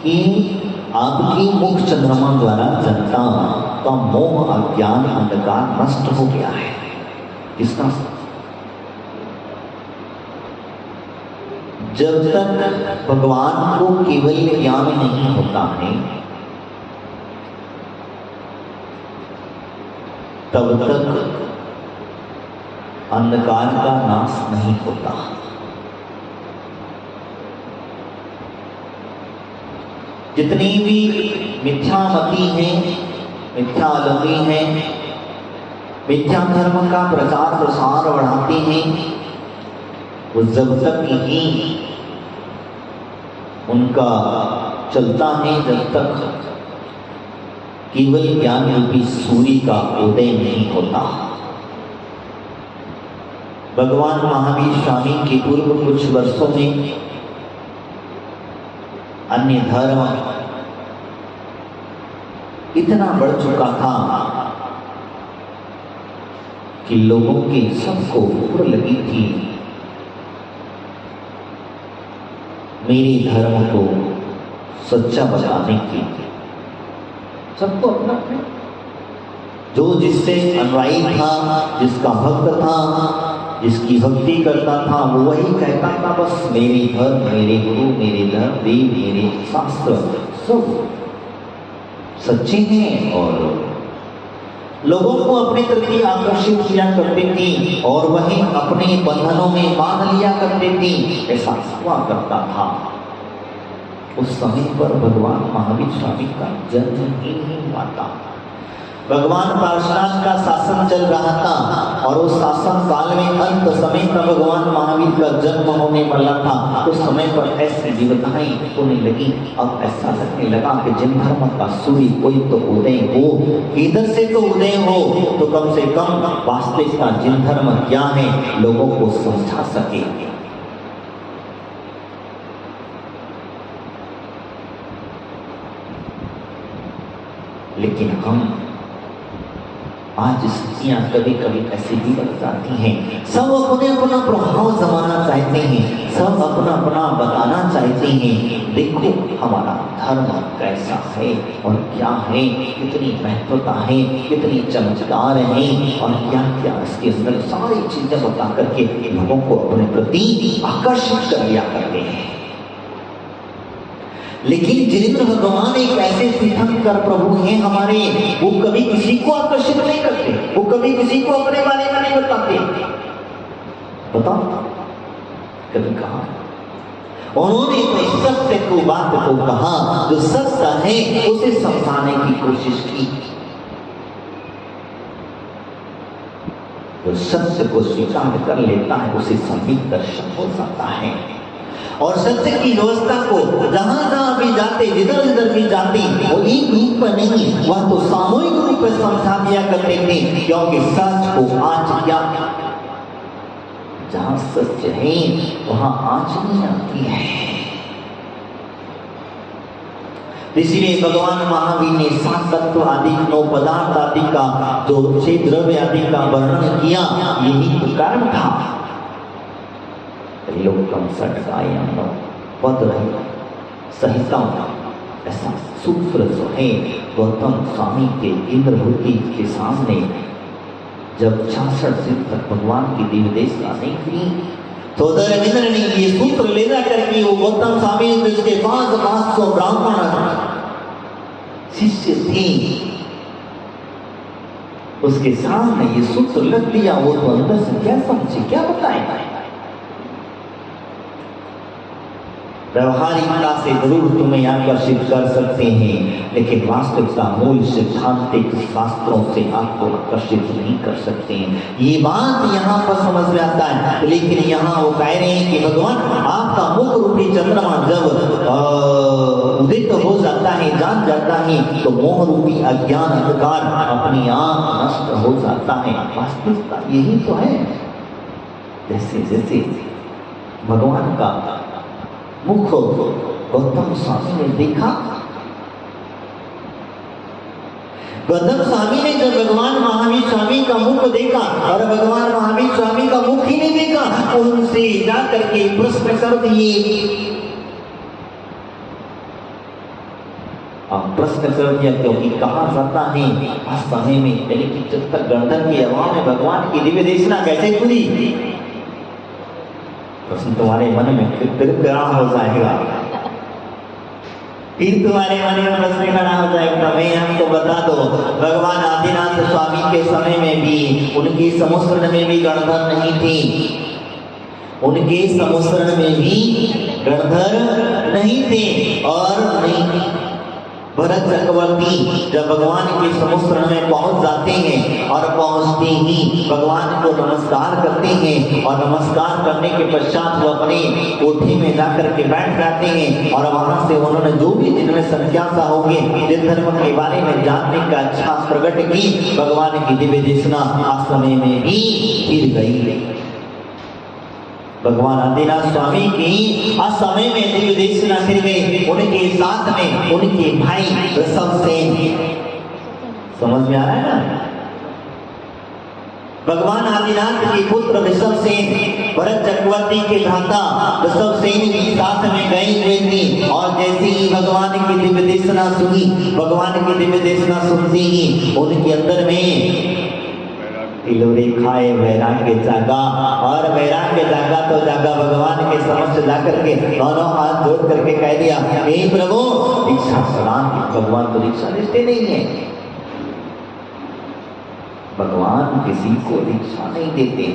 कि आपकी मुख चंद्रमा द्वारा जनता का मोह अज्ञान अंधकार नष्ट हो गया है। किसका? जब तक भगवान को केवल ज्ञान नहीं होता है तब तक अंधकार का नाश नहीं होता। जितनी भी मिथ्यामती हैं, मिथ्यालंबी हैं, मिथ्या धर्म का प्रचार प्रसार बढ़ाते हैं, वो जब तक ही उनका चलता है जब तक केवल ज्ञान रूपी सूर्य का उदय नहीं होता। भगवान महावीर स्वामी के पूर्व कुछ वर्षों में अन्य धर्म इतना बढ़ चुका था कि लोगों के सबको भूख लगी थी मेरे धर्म को सच्चा बताने की। सबको अपना अपना जो जिससे अनुयायी था, जिसका भक्त था, जिसकी भक्ति करता था, वो वही कहता था बस मेरे धर्म, मेरे गुरु, मेरे धर्म, देव, मेरे शास्त्र सब सच्चे हैं और लोगों को अपने प्रति आकर्षित किया करते थे और वही अपने बंधनों में बांध लिया करते थे। ऐसा हुआ करता था। उस समय पर भगवान महावीर स्वामी का जन्म ही नहीं हुआ था। भगवान पार्शनाथ का शासन चल रहा था और उस शासन काल में अंत समय पर भगवान महावीर का जन्म होने वाला था। उस समय पर ऐसी विविधताएं होने लगी। अब ऐसा लगने लगा कि जिन धर्म का सूर्य कोई तो उदय हो, इधर से तो उदय हो तो कम से कम वास्तविक का जिन धर्म क्या है लोगों को समझा सके। लेकिन हम आज स्थितियां कभी कभी ऐसी भी बन जाती हैं। सब अपने अपना प्रभाव जमाना चाहते हैं, सब अपना अपना बताना चाहते हैं। देखो हमारा धर्म कैसा है और क्या है, कितनी महत्वता है, कितनी चमत्कार है और क्या क्या इसके अंदर सारी चीजें बता करके लोगों को अपने प्रति आकर्षित कर लिया करते हैं। लेकिन जिनेंद्र भगवान एक ऐसे तीर्थंकर प्रभु हैं हमारे, वो कभी किसी को आकर्षित नहीं करते, वो कभी किसी को अपने बारे में नहीं बताते। बताओ कभी कहा उन्होंने तो सत्य को बात को कहा, जो सत्य है उसे समझाने की कोशिश की। जो सत्य को स्वीकार कर लेता है उसे संबित दर्शन हो जाता है। और सत्य की व्यवस्था को जहां जहां भी जाते, जिधर जिधर भी जाते, वो एक रूप पर नहीं, वह तो सामूहिक रूप में समझा दिया करते थे। क्योंकि सच को आज क्या, जहां सत्य है वहां आज नहीं आती है। इसलिए भगवान महावीर ने 7 तत्व आदि, 9 पदार्थ आदि का, जो 6 द्रव्य आदि का वर्णन किया, यही तो कारण था। लोकम सटकायम पद रहे सहिता, ऐसा सूत्र जो है गौतम स्वामी के इंद्रभूति के सामने जब 66 दिन तक भगवान की दिव्यदेश नहीं की तो धर्मेंद्र ने ये सूत्र ले जाकर के वो गौतम स्वामी जिसके पास 500 ब्राह्मण शिष्य थे उसके सामने ये सूत्र लग दिया। वो तो अंदर से क्या समझे, क्या बताएगा। व्यवहारिकता से जरूर तुम्हें आकर्षित कर सकते हैं, लेकिन वास्तविकता मूल सिद्धांतिक शास्त्रों से आपको आकर्षित नहीं कर सकते हैं। ये बात यहाँ पर समझ में आता है। लेकिन यहाँ वो कह रहे हैं कि भगवान आपका मुख रूपी चंद्रमा जब उदित हो जाता है, जान जाता है, तो मोह रूपी अज्ञान अंधकार अपनी आंख नष्ट हो जाता है। वास्तविकता यही तो है। जैसे जैसे भगवान का मुख गौतम स्वामी ने देखा, गौतम स्वामी ने जब भगवान महावीर स्वामी का मुख देखा और भगवान महावीर स्वामी का मुख ही नहीं देखा, उनसे जाकर के प्रश्न कर दिए प्रश्न कर दिया, क्योंकि कहा जाता है उस समय में, यानी कि जब तक गर्दन की हवा में भगवान की दिव्य देशना कैसे खुली? प्रश्न तुम्हारे मन में फिर खड़ा हो जाएगा, फिर तुम्हारे मन में प्रश्न खड़ा हो जाएगा। मैं आपको बता दो, भगवान आदिनाथ स्वामी के समय में भी उनकी समुद्र में भी गणधर नहीं थी, उनके समुद्र में भी गणधर नहीं थे। और भरत चक्रवर्ती जब भगवान के समुद्र में पहुंच जाते हैं और पहुंचते ही भगवान को नमस्कार करते हैं, और नमस्कार करने के पश्चात वो अपने कोठी में जाकर के बैठ जाते हैं, और वहां से उन्होंने जो भी जिनमें संख्यासा होगी जिन धर्म के बारे में जानने का इच्छा प्रकट की, भगवान की दिव्य देशना आज समय में भी फिर गई। भगवान आदिनाथ स्वामी की आज समय में दिव्य देशना फिर गई। उनके साथ में उनके भाई ऋषभसेन, समझ में आ रहा है ना? भगवान आदिनाथ के पुत्र ऋषभसेन भरत चक्रवर्ती के भ्राता ऋषभसेन भी साथ में गए हुए थे। और जैसे ही भगवान की दिव्य देशना सुनी, भगवान की दिव्य देशना सुनते ही उनके अंदर में तिलोरी खाए वैराग्य जागा, और वैराग्य जागा तो जागा भगवान के समक्ष जाकर के दोनों हाथ जोड़ करके कह दिया, हे प्रभु दीक्षा सलाम। भगवान तो दीक्षा देते नहीं है, भगवान किसी को दीक्षा नहीं देते।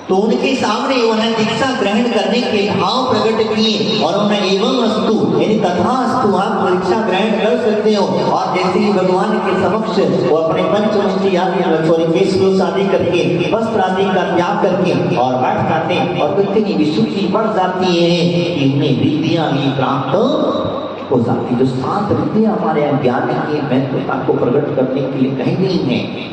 तो उनके सामने उन्हें दीक्षा ग्रहण करने के भाव प्रकट किए, और उन्हें एवं अस्तु यानी तथास्तु आप दीक्षा ग्रहण कर सकते हो। और जैसे ही भगवान के समक्ष वो अपने पंचमुखी आदि केश आदि करके वस्त्र आदि का त्याग करके और बैठ जाते, और कितनी विशुद्धि बढ़ जाती है कि उन्हें विद्या भी प्राप्त हो जाती। जो 7 विद्या हमारे ज्ञान की महत्वता को प्रकट करने के लिए कहीं नहीं है,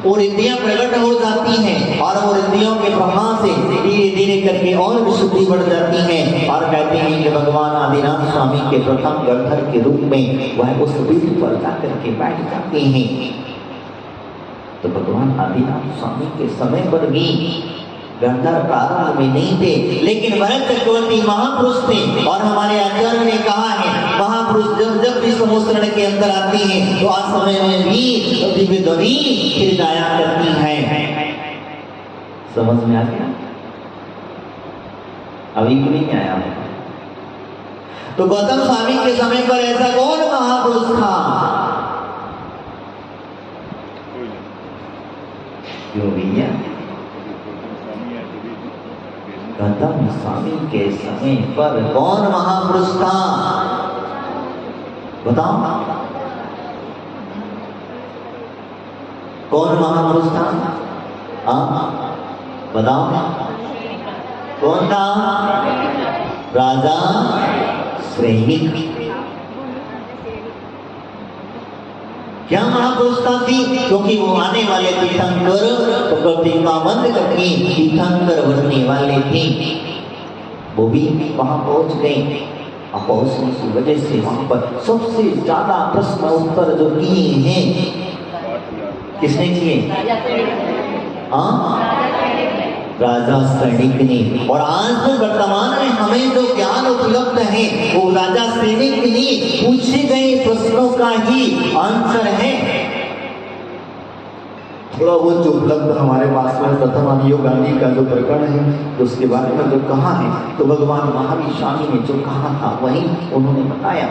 वो रिद्धियां प्रकट हो जाती हैं, और वो रिद्धियों के प्रभाव से धीरे धीरे करके और विशुद्धि बढ़ जाती है। और कहते हैं कि भगवान आदिनाथ स्वामी के प्रथम गणधर के रूप में वह उस पीठ पर जाकर के बैठ जाते हैं। तो भगवान आदिनाथ स्वामी के समय पर भी गणधर प्रारंभ में नहीं थे, लेकिन भरत चक्रवर्ती महापुरुष थे। और हमारे आचार्य ने कहा है, महापुरुष जब जब भी समुद्र के अंदर आती हैं तो आज समय में भी दिव्य ध्वनि फिर जाया करती है। समझ में आ गया? अभी भी नहीं आया। तो गौतम स्वामी के समय पर ऐसा कौन महापुरुष था? क्यों भैया? गौतम स्वामी के समय पर कौन महापुरुष था? बताओ, कौन महापुरुष था? बताओ, कौन था? राजा श्रेणिक। क्या महापुरुषता थी? क्योंकि वो आने वाले तीर्थंकर प्रकृति का बंद करके तीर्थंकर बनने वाले थे। वो भी वहां पहुंच गए, और पहुंचने की वजह से वहां पर सबसे ज्यादा प्रश्न उत्तर जो किए हैं, किसने किए? राजा सैनिक ने। और आज वर्तमान में हमें जो ज्ञान उपलब्ध है वो राजा सैनिक ने पूछे गए प्रश्नों का ही आंसर है। थोड़ा वो जो उपलब्ध हमारे पास में प्रथम आदियोग गांधी का जो प्रकरण है, तो उसके बारे में जो कहा है, तो भगवान महावीर स्वामी ने जो कहा था वही उन्होंने बताया।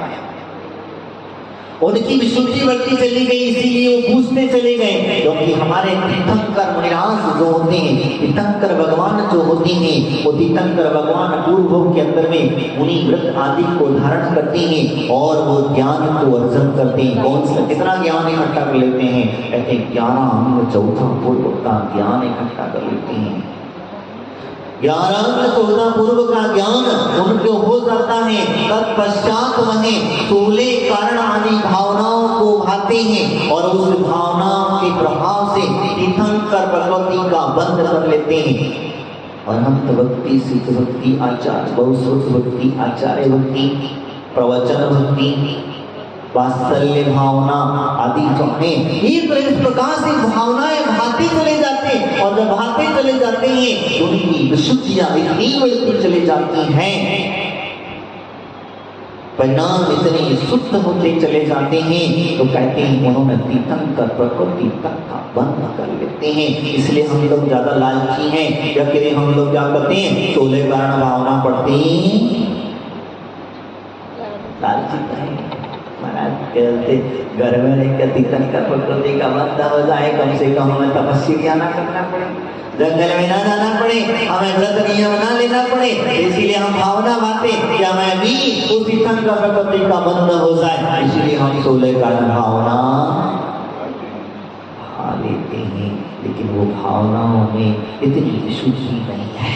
उनकी विशुद्धि बढ़ती चली गई, इसीलिए वो पूछते चले गए। क्योंकि हमारे तीर्थंकर मुनिराज जो होते हैं, तीर्थंकर भगवान जो होते हैं, वो तीर्थंकर भगवान पूर्व के अंदर में मुनि व्रत आदि को धारण करते हैं और वो ज्ञान को अर्जन करते हैं। कौन सा कितना ज्ञान इकट्ठा कर लेते हैं? कहते 11 अंग 14 पूर्व का ज्ञान इकट्ठा कर लेते हैं। 11 अंग 14 पूर्व का ज्ञान उनको हो जाता है। तत्पश्चात वह 16 कारण आदि भावनाओं को भाते हैं, और उस भावनाओं के प्रभाव से तीर्थंकर प्रकृति का बंध कर लेते हैं। अनंत भक्ति, सिद्ध भक्ति, आचार्य बहुश्रुत भक्ति, आचार्य भक्ति, प्रवचन भक्ति, वात्सल्य भावना आदि जो है, ये तो इस प्रकार से भावनाएं भाते चले जाते हैं, और जब भाते चले जाते हैं तो उनकी विशुद्धियां इतनी बढ़ती चले जाती हैं, परिणाम इतने शुद्ध होते चले जाते हैं, तो कहते हैं उन्होंने तीर्थंकर प्रकृति तक का बंद कर लेते हैं। इसलिए हम लोग ज्यादा लालची हैं, या करें हम लोग क्या करते हैं, 16 कारण भावना पढ़ते हैं, लालची कहें महाराज कहते घर में रह कर तीर्थंकर प्रकृति का बंद हो जाए, कम से कम हमें तपस्या ना करना पड़े, जंगल में ना जाना पड़े, हमें व्रत नियम ना लेना पड़े, इसीलिए हम भावना बांटे कि हमें भी उस तीर्थंकर प्रकृति का बंद हो जाए, इसलिए हम 16 कारण भावना लेते हैं। लेकिन वो भावनाओं में इतनी विशुद्धि नहीं है,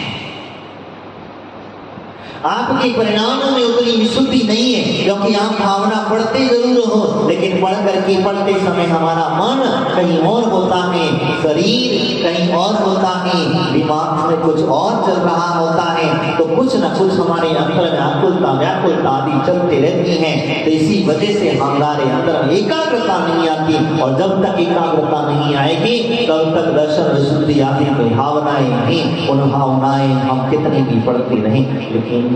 आपके परिणामों में उतनी विशुद्धि नहीं है, क्योंकि आप भावना पढ़ते जरूर हो, लेकिन पढ़ करके पढ़ते समय हमारा मन कहीं और होता है, शरीर कहीं और होता है, दिमाग में कुछ और चल रहा होता है, तो कुछ न कुछ हमारे अंदर में आकुलता व्याकुलता आदि चलते रहती हैं। तो इसी वजह से हमारे अंदर एकाग्रता नहीं आती, और जब तक एकाग्रता नहीं आएगी तब तक दर्शन विशुद्धि आदि कोई भावनाएं नहीं, उन भावनाएं हम कितनी भी पढ़ते रहें, लेकिन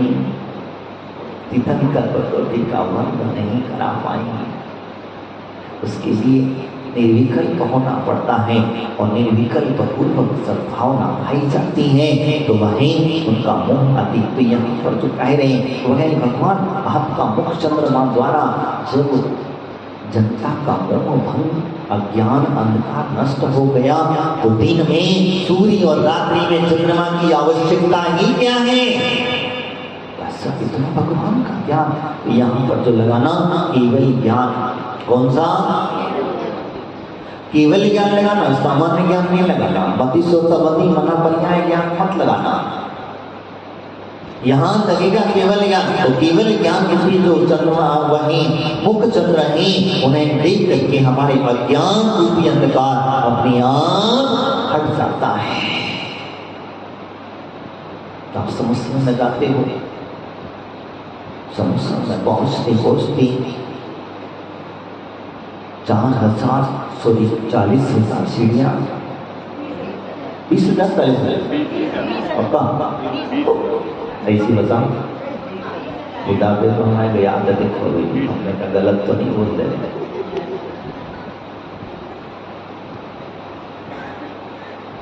तीर्थंकर प्रकृति का बंध नहीं करा पाएंगे। उसके लिए निर्विकल्प होना पड़ता है, और निर्विकल्प पूर्वक सद्भावना पाई जाती है, तो वही उनका मोह अति प्रिय पर जो कह रहे हैं वह भगवान आपका मुख चंद्रमा द्वारा जब जनता का ब्रह्म भंग अज्ञान अंधकार नष्ट हो गया, तो दिन में सूर्य और रात्रि में चंद्रमा की आवश्यकता ही क्या है, इतना भगवान का ज्ञान। यहाँ पर जो लगाना केवल ज्ञान, कौन सा केवल ज्ञान लगाना, सामान्य ज्ञान नहीं लगाना, मति सोचवती मना पर्याय ज्ञान मत लगाना, यहाँ लगेगा केवल ज्ञान। तो केवल ज्ञान की जो चंद्रमा वही मुख चंद्र ही, उन्हें देख करके हमारे अज्ञान रूपी अंधकार अपने आप हट जाता है। तो आप समझने लगाते हो, समुद्र में पहुंचते पहुंचते 40,000 सीढ़ियां, 20,000 ऐसी बता बुढ़ापे तो हमारे गई आदतें खो गई, हमने का गलत तो नहीं बोल रहे।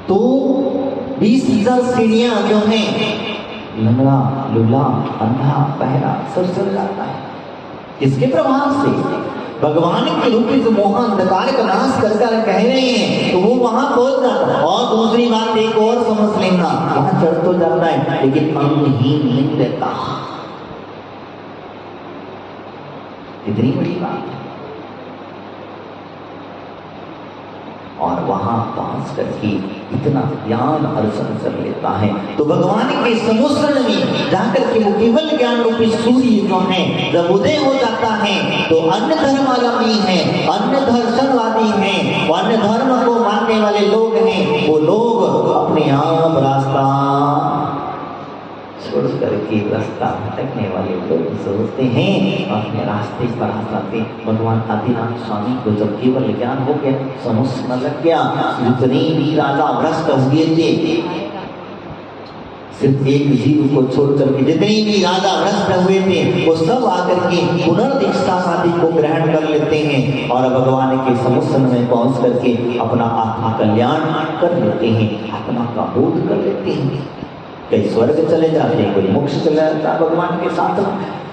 तो 20,000 सीढ़ियां जो हैं, लंगड़ा लूला अंधा बहरा सब चल जाता है। इसके प्रभाव से भगवान के रूप में जो मोह अंधकार का नाश कर कह रहे हैं, तो वो वहां पहुंच जाता है। और दूसरी बात एक और समझ लेना, वहां चढ़ तो जाता है लेकिन अंगहीन नहीं रहता, इतनी बड़ी बात है। और वहां पहुंच करके इतना ज्ञान अर्जन कर लेता है। तो भगवान के समुद्र में जाकर के वो केवल ज्ञान रूपी सूर्य जो है जब उदय हो जाता है, तो अन्य धर्मावलंबी है, अन्य दर्शनवादी है, अन्य धर्म को मानने वाले लोग हैं, वो लोग अपने आप रास्ता छोड़ करके रास्ता भटकने वाले लोग सोचते हैं अपने रास्ते पर आ जाते। भगवान आदिनाथ स्वामी को जब केवल ज्ञान हो गया, समझ में लग गया, जितने भी राजा भ्रष्ट हुए थे, सिर्फ एक जीव को छोड़ करके जितने भी राजा भ्रष्ट हुए थे वो सब आकर के पुनर्दीक्षा आदि को ग्रहण कर लेते हैं, और भगवान के समुद्र में पहुंच करके अपना आत्मा कल्याण कर लेते हैं, आत्मा का बोध कर लेते हैं। कई स्वर्ग चले जाते हैं, कोई मोक्ष चले जाता है भगवान के साथ।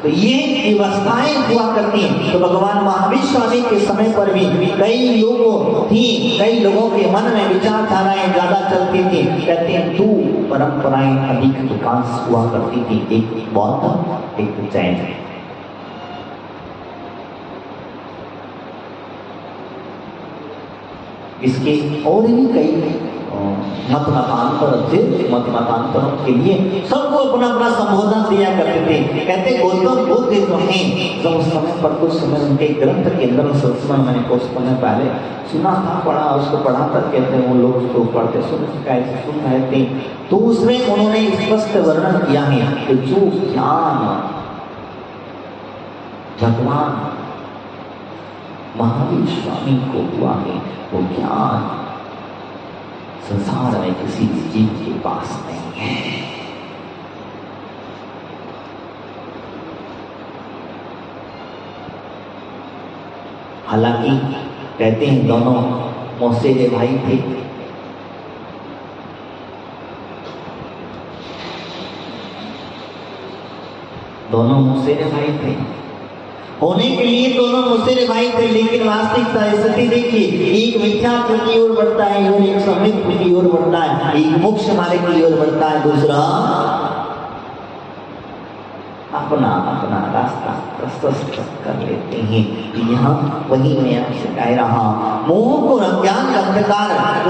तो ये व्यवस्थाएं हुआ करती हैं। तो भगवान महावीर स्वामी के समय पर भी कई लोगों के मन में विचारधाराएं ज्यादा चलती थी। कहते हैं दो परंपराएं अधिक विकास हुआ करती थी, एक बौद्ध एक जैन। इसके और भी कई मतांतर थे, मतांतरों के लिए सबको अपना अपना संबोधन दिया करते थे। कहते गौतम बुद्ध जो हैं, जब उस समय पर कुछ समय उनके ग्रंथ के अंदर संस्मरण मैंने कुछ समय पहले सुना था, पढ़ा, उसको पढ़ा कर कहते हैं वो लोग उसको पढ़ते सुन रहे थे, तो उसमें उन्होंने स्पष्ट वर्णन किया है कि जो ज्ञान भगवान महावीर स्वामी को हुआ है वो ज्ञान संसार में किसी जीव के पास नहीं है। हालांकि कहते हैं दोनों मौसेरे भाई थे, दोनों मौसेरे भाई थे, होने के लिए दोनों मौसेरे भाई थे, लेकिन वास्तविक स्थिति देखिए, एक मिथ्यात्व की ओर बढ़ता है और एक समित्व की ओर बढ़ता है, एक मोक्ष मार्ग की ओर बढ़ता है, दूसरा अपना अपना रास्ता प्रशस्त कर लेते हैं। यहाँ वही मैं आपसे कह रहा, मोह को अज्ञान का अंधकार